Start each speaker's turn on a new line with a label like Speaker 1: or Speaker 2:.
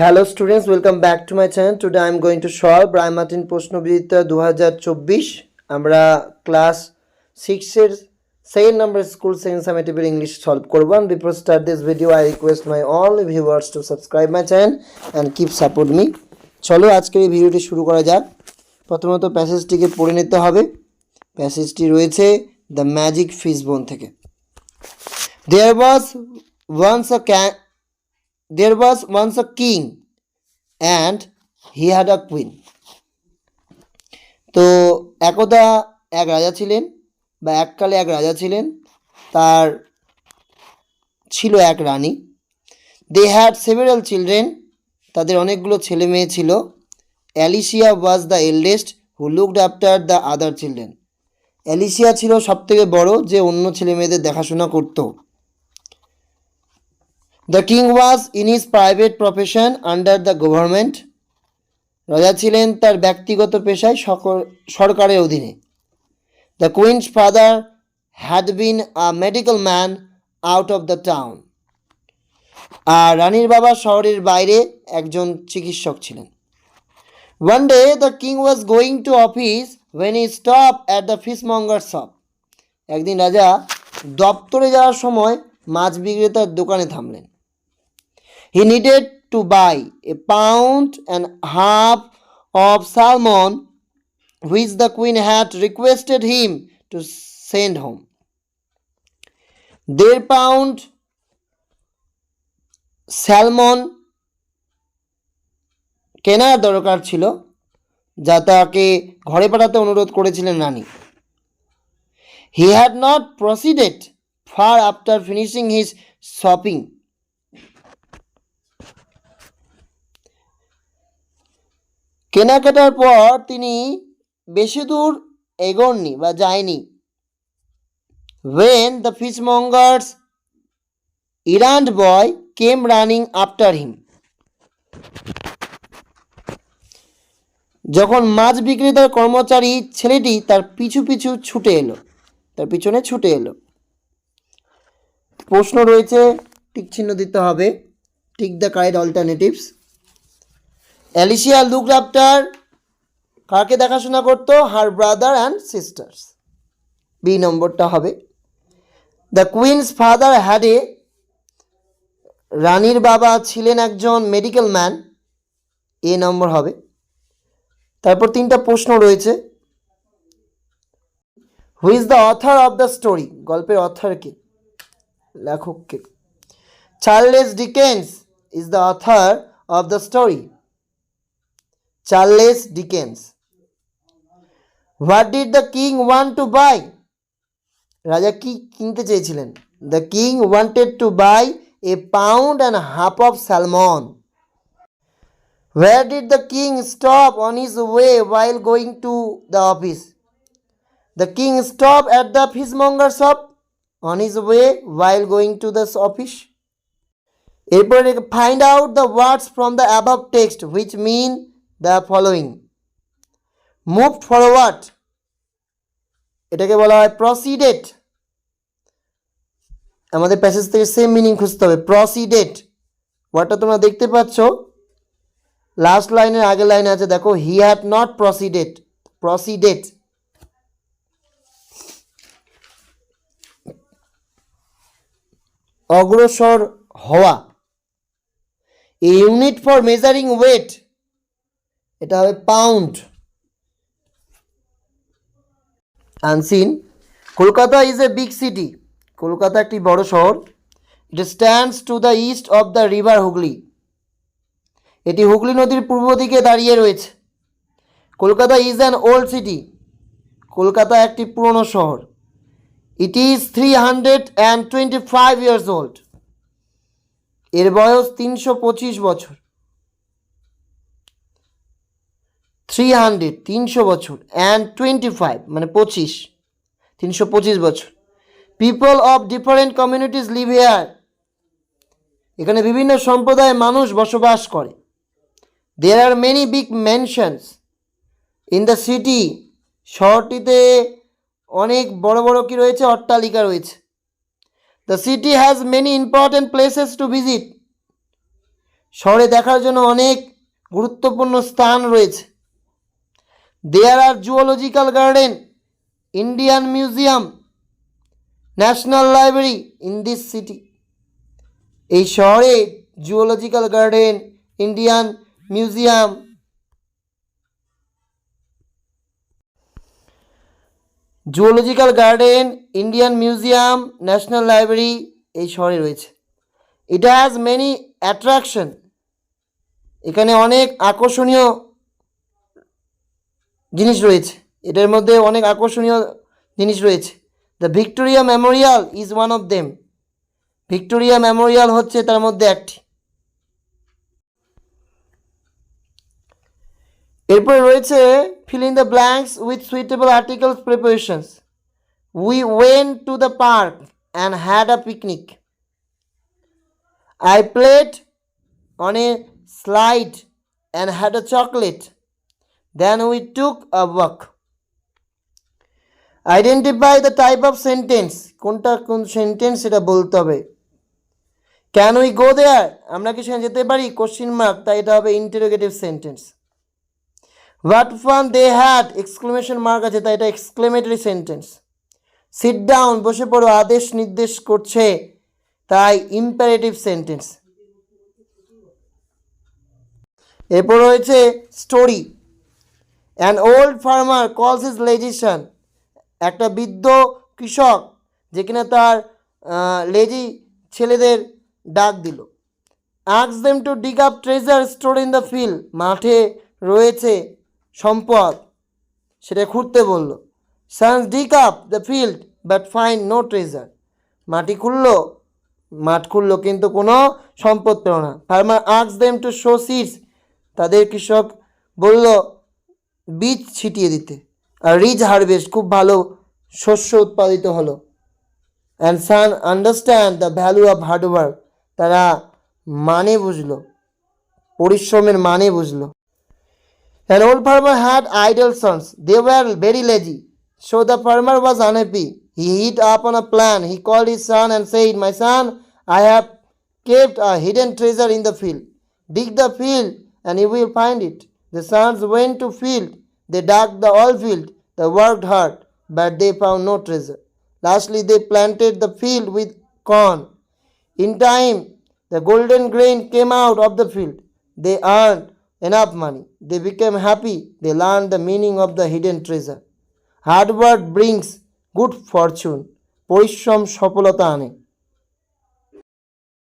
Speaker 1: Hello students, welcome back to my channel. Today I am going to solve Brian Martin প্রশ্নবিদ্যা 2024 আমরা class 6 এর second number school second summative English solve করব। And before start this video I request my all viewers to subscribe my channel and keep support me. চলো আজকের এই ভিডিওটি শুরু করা যাক। প্রথমত প্যাসেজটিকে পড়ে নিতে হবে। প্যাসেজটি রয়েছে দ্য ম্যাজিক ফিশবোন থেকে। There was once a king and he had a queen. তো একদা এক রাজা ছিলেন বা এককালে এক রাজা ছিলেন, তার ছিল এক রানী। They had several children, তাদের অনেকগুলো ছেলে মেয়ে ছিল। Alicia was the eldest who looked after the other children. Alicia ছিল সবথেকে বড়, যে অন্য ছেলে মেয়েদের দেখাশোনা করত। The king was in his private profession under the government. রাজা ছিলেন তার ব্যক্তিগত পেশায় সরকারের অধীনে। The queen's father had been a medical man out of the town. আর রানীর বাবা শহরের বাইরে একজন চিকিৎসক ছিলেন। One day the king was going to office when he stopped at the fishmonger's shop. একদিন রাজা দপ্তরে যাওয়ার সময় মাছ বিক্রেতার দোকানে থামলেন। He needed to buy a pound and half of salmon which the queen had requested him to send home. 1.5 pound salmon কেনার দরকার ছিল, যা তাকে ঘরে পাঠাতে অনুরোধ করেছিলেন রানী। He had not proceeded far after finishing his shopping. কেনাকাটার পর তিনি বেশি দূর এগোননি বা যায়নি। When the fishmonger's errand boy came running after him. যখন মাছ বিক্রেতার কর্মচারী ছেলেটি তার পিছু পিছনে ছুটে এলো। প্রশ্ন রয়েছে, টিক চিহ্ন দিতে হবে। Tick the correct alternatives. Alicia looked after, কাকে দেখাশোনা করতো? Her brother and sisters. B নম্বরটা হবে। The queen's father had a, রানীর বাবা ছিলেন একজন মেডিকেল ম্যান, এ নম্বর হবে। তারপর তিনটা প্রশ্ন রয়েছে। Who is the author of the story? গল্পের অথর কে? লেখক কে? Charles Dickens is the author of the story. Charles Dickens. What did the king want to buy? রাজা কি কিনতে চেয়েছিলেন? The king wanted to buy a pound and a half of salmon. Where did the king stop on his way while going to the office? The king stopped at the fishmonger's shop on his way while going to the office. এরপরে find out the words from the above text which mean the following. Moved forward, এটাকে বলা হয় proceeded। আমাদের passage থেকে same meaning খুঁজতে হবে। proceeded ওয়ার্ডটা তোমরা দেখতে পাচ্ছ, লাস্ট লাইনের আগের লাইনে আছে, দেখো he had not proceeded। অগ্রসর হওয়া। a unit for measuring weight, এটা হবে pound. Unseen, Kolkata is a big city, Kolkata একটি বড় শহর। It stands to the east of the river Hooghly, এটি হুগলি নদীর পূর্ব দিকে দাঁড়িয়ে রয়েছে। Kolkata is an old city, Kolkata একটি পুরনো শহর। ইট ইজ 325 ইয়ার্স ওল্ড, এর বয়স 325 বছর। 300 বছর, অ্যান্ড 25 মানে 25, 325 বছর। People of different communities live here, এখানে বিভিন্ন সম্প্রদায়ের মানুষ বসবাস করে। There are many big mansions in the city, শহরটিতে অনেক বড় বড় কি রয়েছে? অট্টালিকা রয়েছে। The city has many important places to visit, শহরে দেখার জন্য অনেক গুরুত্বপূর্ণ স্থান রয়েছে। There are zoological garden, Indian museum, national library in this city. এই শহরে zoological garden, Indian museum, zoological garden, Indian museum, national library এই শহরে রয়েছে। ইট হ্যাজ মেনি অ্যাট্রাকশন, এখানে অনেক আকর্ষণীয় জিনিস রয়েছে, এটার মধ্যে অনেক আকর্ষণীয় জিনিস রয়েছে। The Victoria Memorial is one of them, Victoria Memorial হচ্ছে তার মধ্যে একটি। এরপরে রয়েছে fill in the blanks with suitable articles preparations. We went to the park and had a picnic. I played on a slide and had a chocolate. Then we took a walk. Identify the type of sentence. কোনটা কোন sentence সেটা বলতে হবে। Can we go there? আমরা কি সেখানে যেতে পারি? কোশ্চেন মার্ক, তাই এটা হবে interrogative sentence. What fun they had! Exclamation mark আছে, তাই এটা এক্সক্লেমেটরি সেন্টেন্স। সিট ডাউন, বসে পড়ো, আদেশ নির্দেশ করছে, তাই ইম্পারেটিভ সেন্টেন্স। এরপর রয়েছে স্টোরি। অ্যান ওল্ড ফার্মার কলস হিজ লেজি সন, একটা বৃদ্ধ কৃষক যে কিনা তার লেজি ছেলেদের ডাক দিল। Ask them to dig up treasure store in the field, মাঠে রয়েছে সম্পদ, সেটা খুঁড়তে বলল। Sons dig up the field but find no treasure, মাটি খুঁড়লো, মাঠ খুঁড়লো কিন্তু কোনো সম্পদ পেল না। Farmer ask them to sow seeds, তাদের কৃষক বলল বীজ ছিটিয়ে দিতে। আর রিচ হারভেস্ট, খুব ভালো শস্য উৎপাদিত হলো। And son understand the value of hard work, তারা মানে বুঝলো, পরিশ্রমের মানে বুঝলো। An old farmer had idle sons. They were very lazy. So the farmer was unhappy. He hit upon a plan. He called his son and said, "My son, I have kept a hidden treasure in the field. Dig the field and you will find it." The sons went to field. They dug the whole field. They worked hard, but they found no treasure. Lastly, they planted the field with corn. In time, the golden grain came out of the field. They earned enough money. They became happy. They learned the meaning of the hidden treasure. Hard work brings good fortune. পরিশ্রম সফলতা আনে।